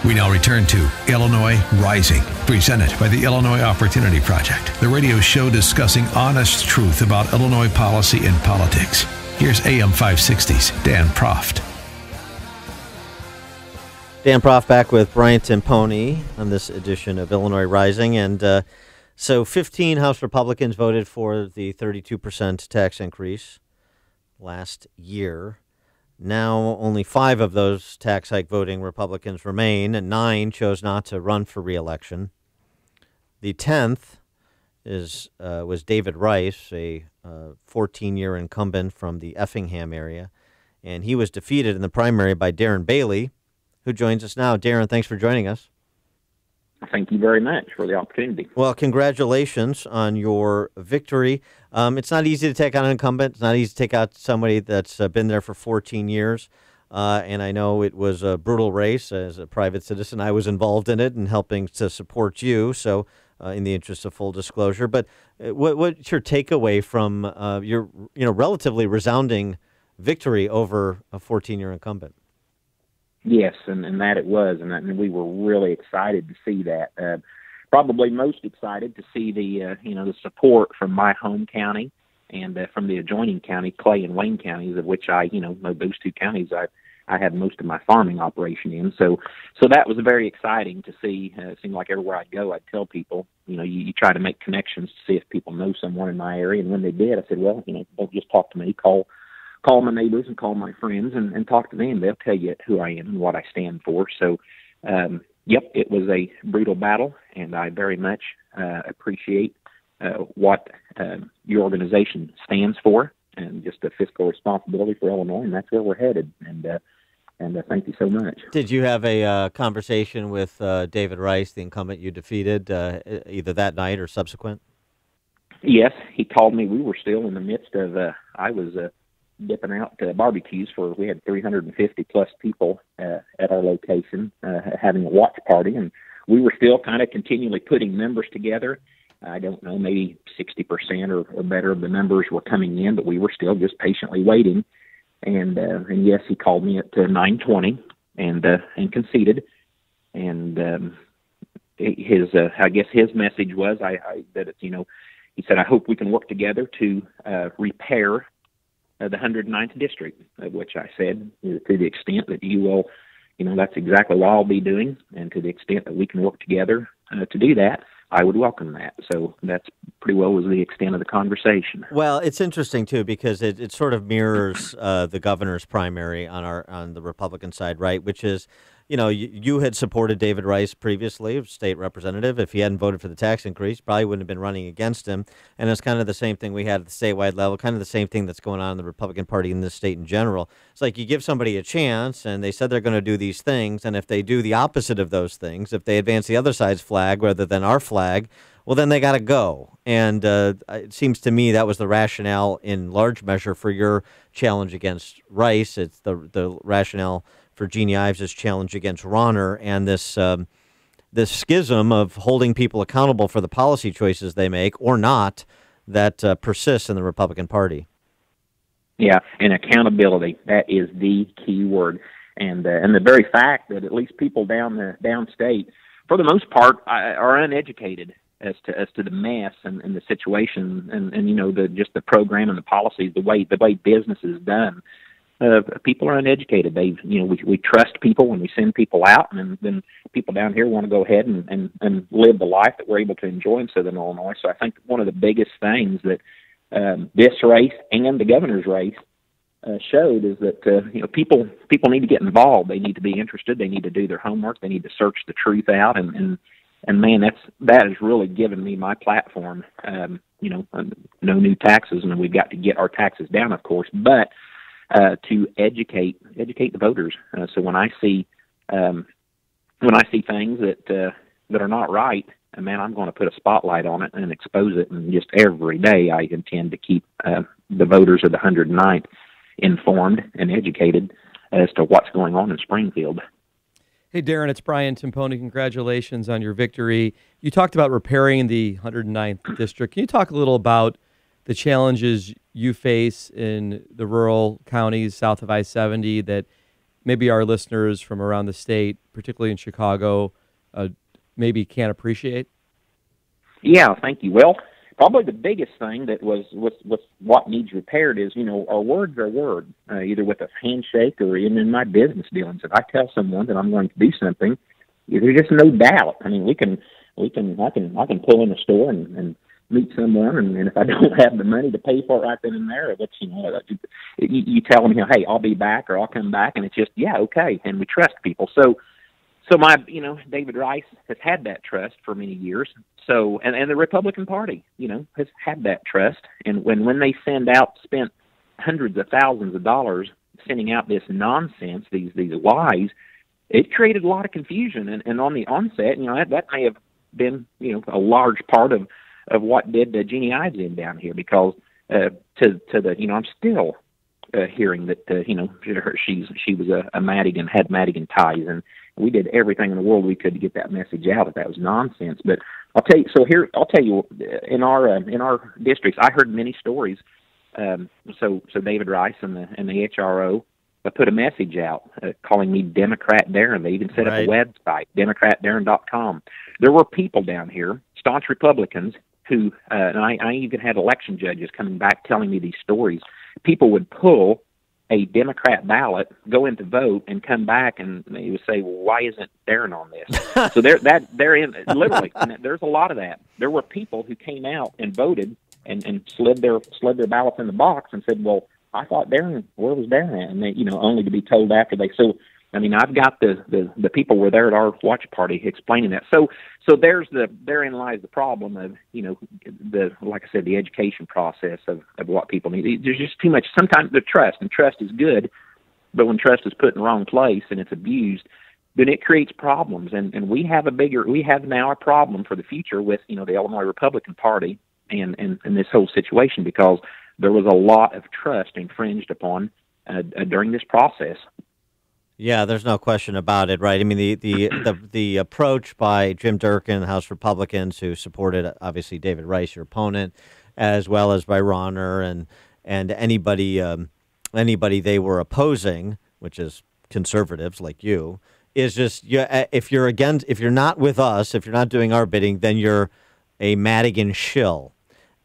We now return to Illinois Rising, presented by the Illinois Opportunity Project, the radio show discussing honest truth about Illinois policy and politics. Here's AM 560's Dan Proft. Dan Proft back with Brian Timpone on this edition of Illinois Rising. And so 15 House Republicans voted for the 32% tax increase last year. Now only 5 of those tax hike voting Republicans remain, and 9 chose not to run for re-election. The 10th was David Rice, a 14-year incumbent from the Effingham area, and he was defeated in the primary by Darren Bailey, who joins us now. Darren, thanks for joining us. Thank you very much for the opportunity. Well, congratulations on your victory. It's not easy to take on an incumbent. It's not easy to take out somebody that's been there for 14 years. And I know it was a brutal race. As a private citizen, I was involved in it and helping to support you. So in the interest of full disclosure, but what's your takeaway from your relatively resounding victory over a 14-year incumbent? Yes, and that it was, and we were really excited to see that. Probably most excited to see the support from my home county and from the adjoining county, Clay and Wayne counties, of which I those two counties I had most of my farming operation in. So that was very exciting to see. It seemed like everywhere I'd go, I'd tell people, you try to make connections to see if people know someone in my area, and when they did, I said, well, don't just talk to me, call my neighbors and call my friends and talk to them. They'll tell you who I am and what I stand for. So, it was a brutal battle, and I very much appreciate what your organization stands for and just the fiscal responsibility for Illinois, and that's where we're headed. And thank you so much. Did you have a conversation with David Rice, the incumbent you defeated, either that night or subsequent? Yes, he called me. We were still in the midst of, I was dipping out to barbecues we had 350 plus people at our location having a watch party, and we were still kind of continually putting members together. I don't know, maybe 60% or better of the members were coming in, but we were still just patiently waiting. And yes, he called me at 9:20 and conceded. And his I guess his message was that it's, he said, I hope we can work together to repair the 109th district, which I said, to the extent that you will, that's exactly what I'll be doing, and to the extent that we can work together to do that, I would welcome that. So that's pretty well was the extent of the conversation. Well, it's interesting too because it sort of mirrors the governor's primary on the Republican side, right? Which is, you had supported David Rice previously, state representative. If he hadn't voted for the tax increase, probably wouldn't have been running against him. And it's kind of the same thing we had at the statewide level, kind of the same thing that's going on in the Republican Party in this state in general. It's like you give somebody a chance, and they said they're going to do these things, and if they do the opposite of those things, if they advance the other side's flag rather than our flag, well, then they got to go. And it seems to me that was the rationale in large measure for your challenge against Rice. It's the rationale for Jeannie Ives' challenge against Ronner, and this schism of holding people accountable for the policy choices they make or not that persists in the Republican Party. Yeah, and accountability, that is the key word. And the very fact that at least people downstate, for the most part, are uneducated as to the mess and the situation and just the program and the policies, the way business is done. People are uneducated. We trust people when we send people out, and then people down here want to go ahead and live the life that we're able to enjoy in Southern Illinois. So I think one of the biggest things that this race and the governor's race showed is that people need to get involved. They need to be interested. They need to do their homework. They need to search the truth out. And man, that has really given me my platform. No new taxes, and we've got to get our taxes down, of course, but to educate the voters. So when I see things that are not right, man, I'm going to put a spotlight on it and expose it. And just every day, I intend to keep the voters of the 109th informed and educated as to what's going on in Springfield. Hey, Darren, it's Brian Timpone. Congratulations on your victory. You talked about repairing the 109th district. Can you talk a little about the challenges you face in the rural counties south of I-70 that maybe our listeners from around the state, particularly in Chicago, maybe can't appreciate? Yeah, thank you. Well, probably the biggest thing that was what needs repaired is, our words are words, either with a handshake or even in my business dealings. If I tell someone that I'm going to do something, there's just no doubt. I mean, I can pull in a store and meet someone, and if I don't have the money to pay for it right then and there, which, you tell them, hey, I'll be back or I'll come back, and it's just, yeah, okay, and we trust people. So my, David Rice has had that trust for many years. So, and the Republican Party, has had that trust. And when they spent hundreds of thousands of dollars sending out this nonsense, these lies, it created a lot of confusion. And on the onset, that may have been, a large part of what did Jeannie Ives in down here, because I'm still hearing that she was a Madigan, had Madigan ties, and we did everything in the world we could to get that message out that was nonsense. But I'll tell you, in our districts, I heard many stories. So David Rice and the HRO put a message out calling me Democrat Darren. They even set up a website, DemocratDarren.com. There were people down here, staunch Republicans, who, and I even had election judges coming back telling me these stories. People would pull a Democrat ballot, go in to vote, and come back, and they would say, well, why isn't Darren on this? So they're in, literally, and there's a lot of that. There were people who came out and voted and slid their ballots in the box and said, well, I thought Darren, where was Darren at? And they, only to be told after they. So, I mean, I've got the people were there at our watch party explaining that. So therein lies the problem of, like I said, the education process of what people need. There's just too much. Sometimes the trust, and trust is good, but when trust is put in the wrong place and it's abused, then it creates problems. And we have now a problem for the future with, the Illinois Republican Party and this whole situation, because there was a lot of trust infringed upon during this process. Yeah, there's no question about it, right? I mean, the approach by Jim Durkin, House Republicans, who supported obviously David Rice, your opponent, as well as by Ronner and anybody they were opposing, which is conservatives like you, is just if you're not with us, if you're not doing our bidding, then you're a Madigan shill,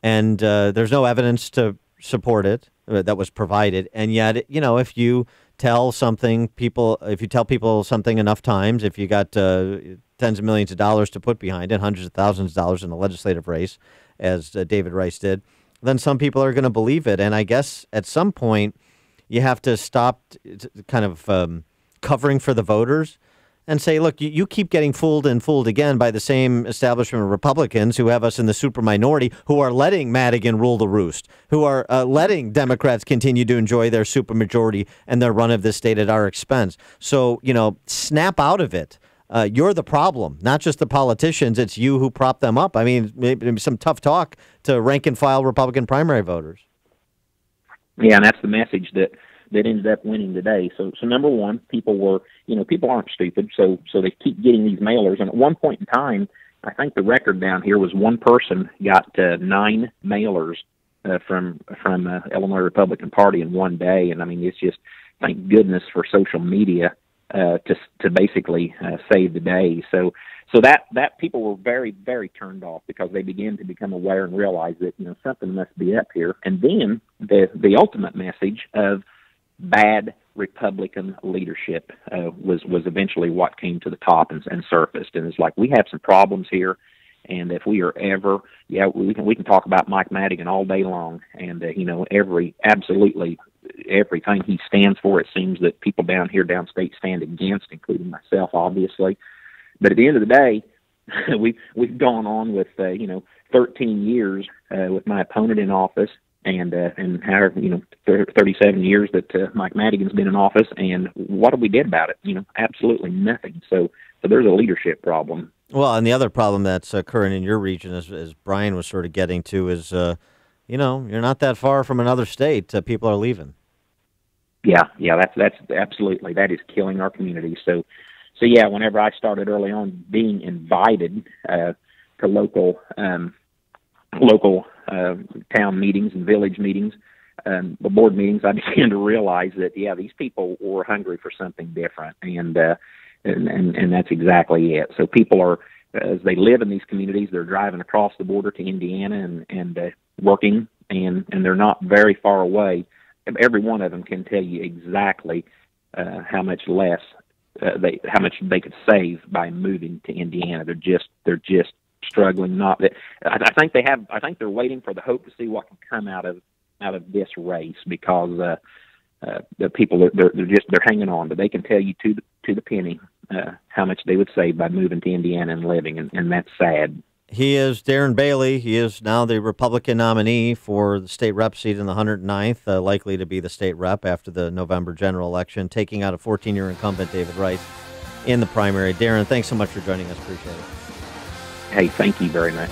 and there's no evidence to support it that was provided, and yet if you tell people something enough times, if you got tens of millions of dollars to put behind it, hundreds of thousands of dollars in a legislative race, as David Rice did, then some people are going to believe it. And I guess at some point you have to stop kind of covering for the voters and say, look, you keep getting fooled and fooled again by the same establishment of Republicans who have us in the super minority, who are letting Madigan rule the roost, who are letting Democrats continue to enjoy their super majority and their run of this state at our expense. So, snap out of it. You're the problem, not just the politicians. It's you who prop them up. I mean, maybe some tough talk to rank and file Republican primary voters. Yeah, and that's the message that ended up winning today. So number one, people aren't stupid, so they keep getting these mailers. And at one point in time, I think the record down here was one person got 9 mailers from Illinois Republican Party in one day. And I mean, it's just, thank goodness for social media to basically save the day. So that people were very, very turned off, because they began to become aware and realize that something must be up here. And then the ultimate message of bad Republican leadership was eventually what came to the top and surfaced. And it's like, we have some problems here, and if we are ever, we can talk about Mike Madigan all day long, and absolutely everything he stands for, it seems that people down here downstate stand against, including myself, obviously. But at the end of the day, we've gone on with 13 years with my opponent in office, and however 37 years that Mike Madigan's been in office, and what we did about it? Absolutely nothing. So there's a leadership problem. Well, and the other problem that's occurring in your region, as Brian was sort of getting to, is you're not that far from another state. People are leaving. Yeah, that's absolutely, that is killing our community. So yeah, whenever I started early on being invited to local town meetings and village meetings, the board meetings, I began to realize that these people were hungry for something different, and that's exactly it. So people are, as they live in these communities, they're driving across the border to Indiana and working, and they're not very far away. Every one of them can tell you exactly how much less how much they could save by moving to Indiana. They're just struggling. Not that I think they're waiting for the hope to see what can come out of this race, because the people they're hanging on, but they can tell you to the penny how much they would save by moving to Indiana and living, and that's sad. He is Darren Bailey. He is now the Republican nominee for the state rep seat in the 109th, likely to be the state rep after the November general election, taking out a 14-year incumbent, David Rice, in the primary. Darren, thanks so much for joining us. Appreciate it. Hey, thank you very much.